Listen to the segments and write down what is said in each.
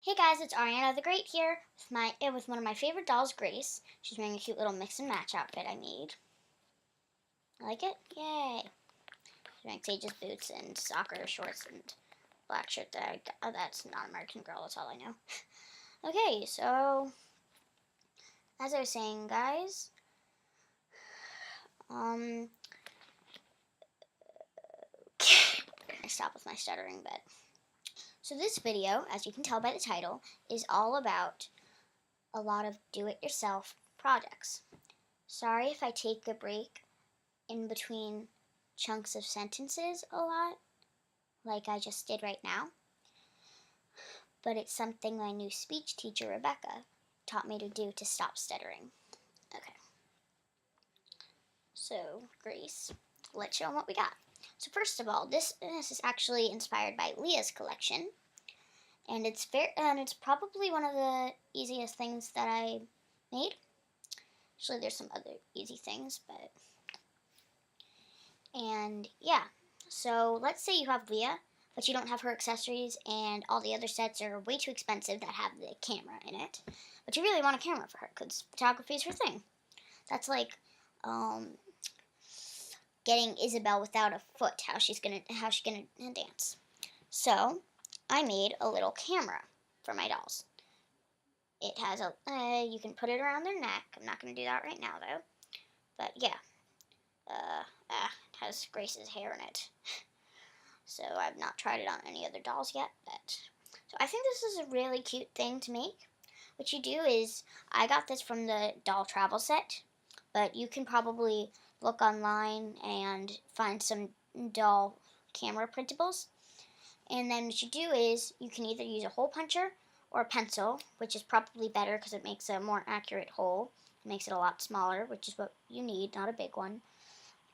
Hey guys, it's Ariana the Great here with one of my favorite dolls, Grace. She's wearing a cute little mix and match outfit I made. Like it? Yay! She's wearing Sage's boots and soccer shorts and black shirt that I got. Oh, that's not American Girl, that's all I know. Okay, so as I was saying, guys, I stop with my stuttering, but so this video, as you can tell by the title, is all about a lot of do-it-yourself projects. Sorry if I take a break in between chunks of sentences a lot, like I just did right now, but it's something my new speech teacher, Rebecca, taught me to do to stop stuttering. Okay, so Grace, let's show them what we got. So first of all, this is actually inspired by Leah's collection, and it's probably one of the easiest things that I made. Actually, there's some other easy things, and yeah. So let's say you have Leah, but you don't have her accessories, and all the other sets are way too expensive that have the camera in it. But you really want a camera for her because photography is her thing. That's like getting Isabel without a foot. How's she gonna dance? So I made a little camera for my dolls. It has you can put it around their neck. I'm not gonna do that right now though. But yeah, it has Grace's hair in it. So I've not tried it on any other dolls yet, but so I think this is a really cute thing to make. What you do is, I got this from the doll travel set, but you can probably look online and find some doll camera printables. And then what you do is, you can either use a hole puncher or a pencil, which is probably better because it makes a more accurate hole. It makes it a lot smaller, which is what you need, not a big one.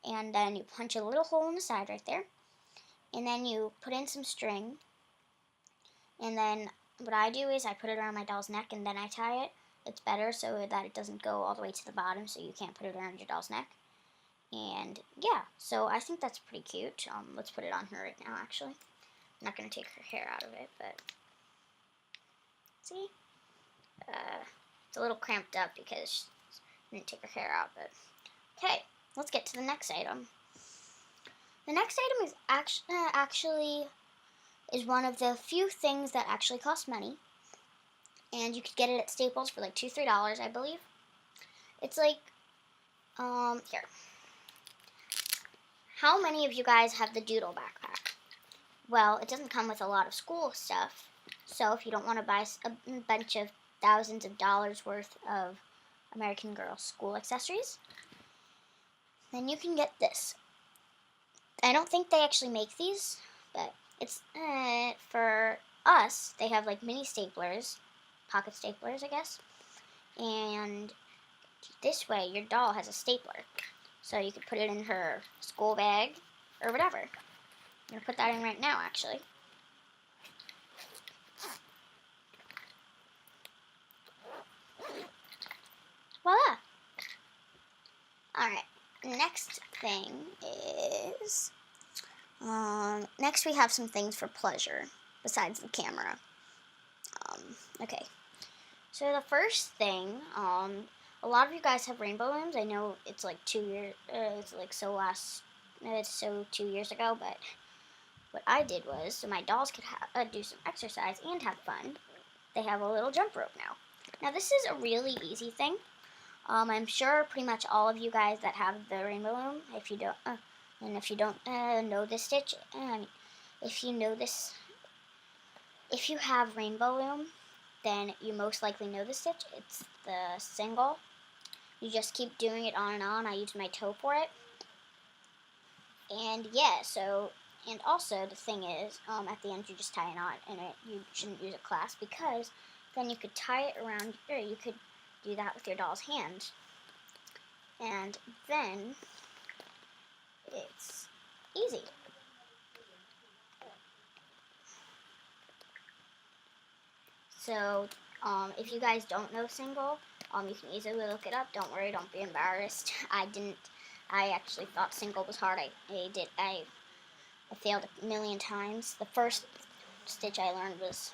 And then you punch a little hole in the side right there. And then you put in some string, and then what I do is I put it around my doll's neck and then I tie it. It's better so that it doesn't go all the way to the bottom, so you can't put it around your doll's neck. And yeah, so I think that's pretty cute. Let's put it on her right now, actually. I'm not going to take her hair out of it, but see? It's a little cramped up because I didn't take her hair out, but okay, let's get to the next item. The next item is actually is one of the few things that actually cost money, and you could get it at Staples for like $2-3, I believe. It's like, here. How many of you guys have the Doodle backpack? Well, it doesn't come with a lot of school stuff, so if you don't want to buy a bunch of thousands of dollars worth of American Girl school accessories, then you can get this. I don't think they actually make these, but it's, for us, they have like mini staplers, pocket staplers, I guess, and this way your doll has a stapler, so you could put it in her school bag, or whatever. I'm going to put that in right now, actually. Voila! Alright, next thing is, next we have some things for pleasure, besides the camera. Okay, so the first thing, a lot of you guys have rainbow balloons. I know it's like 2 years, it's so 2 years ago, but what I did was, so my dolls could do some exercise and have fun, they have a little jump rope now. Now this is a really easy thing. I'm sure pretty much all of you guys that have the rainbow balloon, if you don't know this stitch, if you know this, if you have rainbow loom, then you most likely know the stitch. It's the single. You just keep doing it on and on. I use my toe for it. And yeah, so, and also the thing is, at the end you just tie a knot, and you shouldn't use a clasp, because then you could tie it around, or you could do that with your doll's hand. And then it's easy. So, if you guys don't know single, you can easily look it up. Don't worry, don't be embarrassed. I actually thought single was hard. I failed a million times. The first stitch I learned was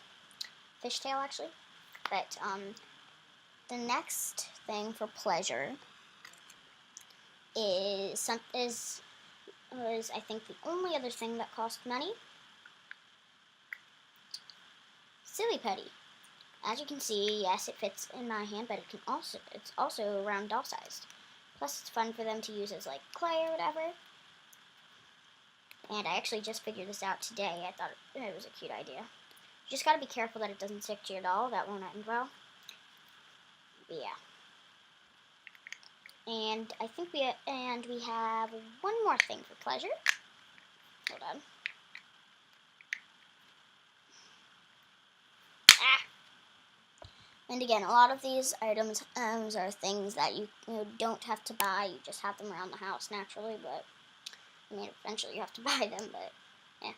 fishtail actually. But the next thing for pleasure is I think the only other thing that cost money. Silly Putty. As you can see, yes, it fits in my hand, but it's also round doll sized. Plus, it's fun for them to use as like clay or whatever. And I actually just figured this out today. I thought it was a cute idea. You just gotta be careful that it doesn't stick to your doll. That won't end well. But yeah. And I think we have one more thing for pleasure. Hold on. And again, a lot of these items are things that you don't have to buy. You just have them around the house naturally. But I mean, eventually you have to buy them. But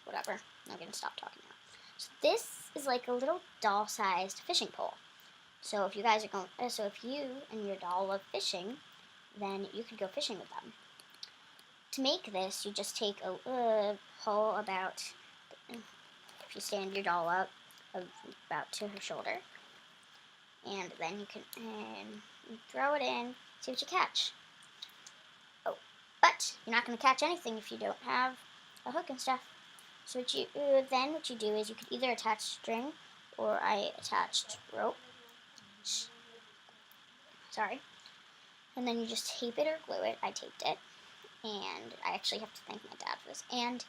whatever. I'm gonna stop talking now. So this is like a little doll-sized fishing pole. So if you guys are if you and your doll love fishing, then you could go fishing with them. To make this, you just take a hole about, if you stand your doll up, about to her shoulder, and then you can throw it in, see what you catch. Oh, but you're not going to catch anything if you don't have a hook and stuff. So what you do is you could either attach string, or I attached rope. Sorry. And then you just tape it or glue it. I taped it. And I actually have to thank my dad for this. And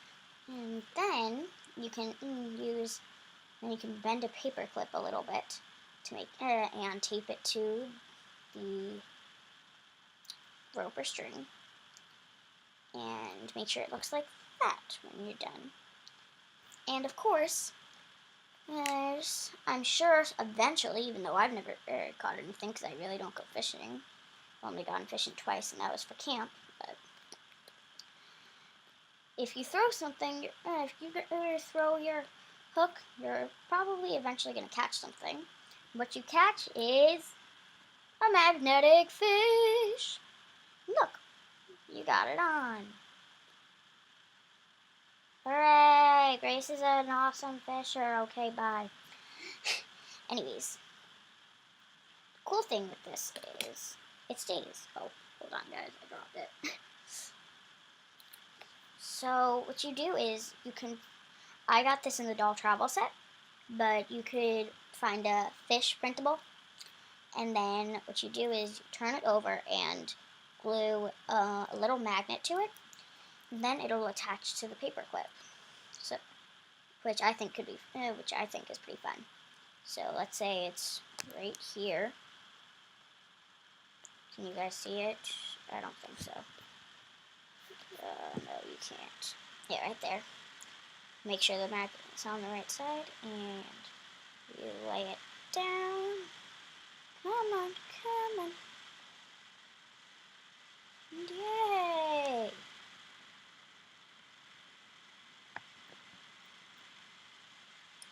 then you can bend a paper clip a little bit to make and tape it to the rope or string, and make sure it looks like that when you're done. And of course, I'm sure eventually, even though I've never caught anything because I really don't go fishing. I've only gone fishing twice, and that was for camp. But if you throw something, if you throw your hook, you're probably eventually going to catch something. What you catch is a magnetic fish. Look, you got it on. Hooray! Grace is an awesome fisher. Okay, bye. Anyways, the cool thing with this is it stays. Oh, hold on, guys, I dropped it. So what you do is I got this in the doll travel set, but you could find a fish printable, and then what you do is you turn it over and glue a little magnet to it, and then it'll attach to the paper clip. So, which I think is pretty fun. So let's say it's right here. Can you guys see it? I don't think so. No, you can't. Yeah, right there. Make sure the magnet's on the right side, and you lay it down. Come on, come on. And yay!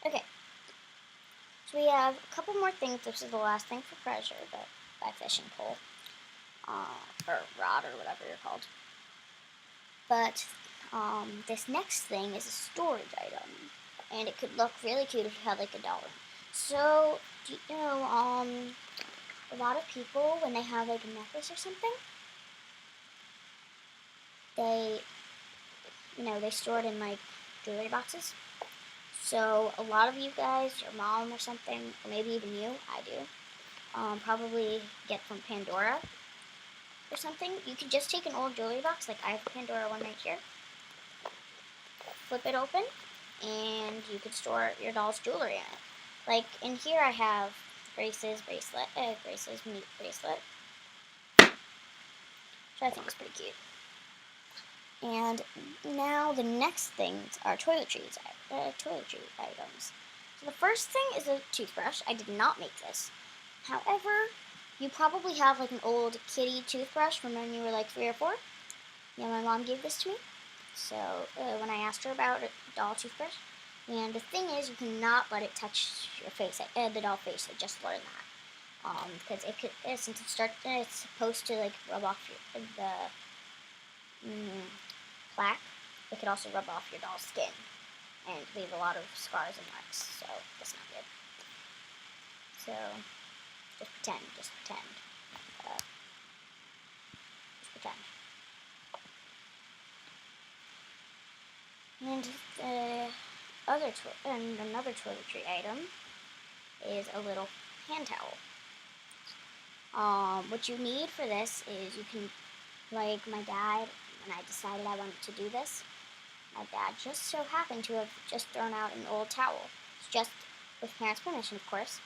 Okay. So we have a couple more things. This is the last thing for pleasure, but by fishing pole. Or rod, or whatever you're called. But this next thing is a storage item, and it could look really cute if you had like a dollar. So, do you know, a lot of people, when they have like a necklace or something, they store it in like jewelry boxes. So a lot of you guys, your mom or something, or maybe even you, I do, probably get from Pandora or something. You could just take an old jewelry box, like I have a Pandora one right here, flip it open, and you could store your doll's jewelry in it. Like in here I have Grace's meat bracelet, which I think is pretty cute. And now the next things are toiletry items. So the first thing is a toothbrush. I did not make this. However, you probably have like an old kitty toothbrush from when you were like 3 or 4. Yeah, my mom gave this to me. So when I asked her about a doll toothbrush, and the thing is, you cannot let it touch your face, the doll face. I just learned that because it could, since it's supposed to like rub off the plaque. It could also rub off your doll's skin and leave a lot of scars and marks. So that's not good. So just pretend. Just pretend. And another toiletry item is a little hand towel. What you need for this is you can, like my dad, when I decided I wanted to do this, my dad just so happened to have just thrown out an old towel. It's just with parents' permission, of course.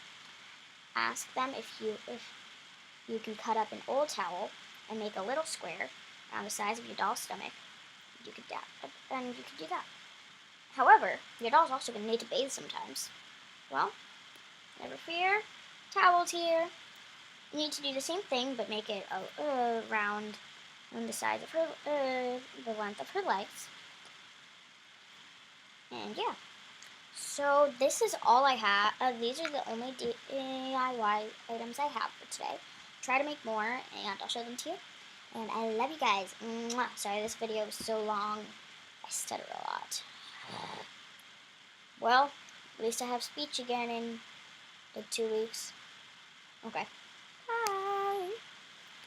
Ask them if you can cut up an old towel and make a little square around the size of your doll's stomach. You could do that. However, your doll's also going to need to bathe sometimes. Well, never fear. Towel's here. You need to do the same thing, but make it round on the size of her, the length of her legs. And yeah. So this is all I have. These are the only DIY items I have for today. Try to make more, and I'll show them to you. And I love you guys. Mwah. Sorry this video was so long. I stutter a lot. Well, at least I have speech again in like 2 weeks. Okay. Bye.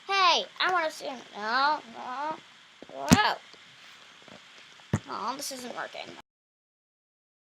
Hey, I want to sing. No. Whoa. Oh, this isn't working.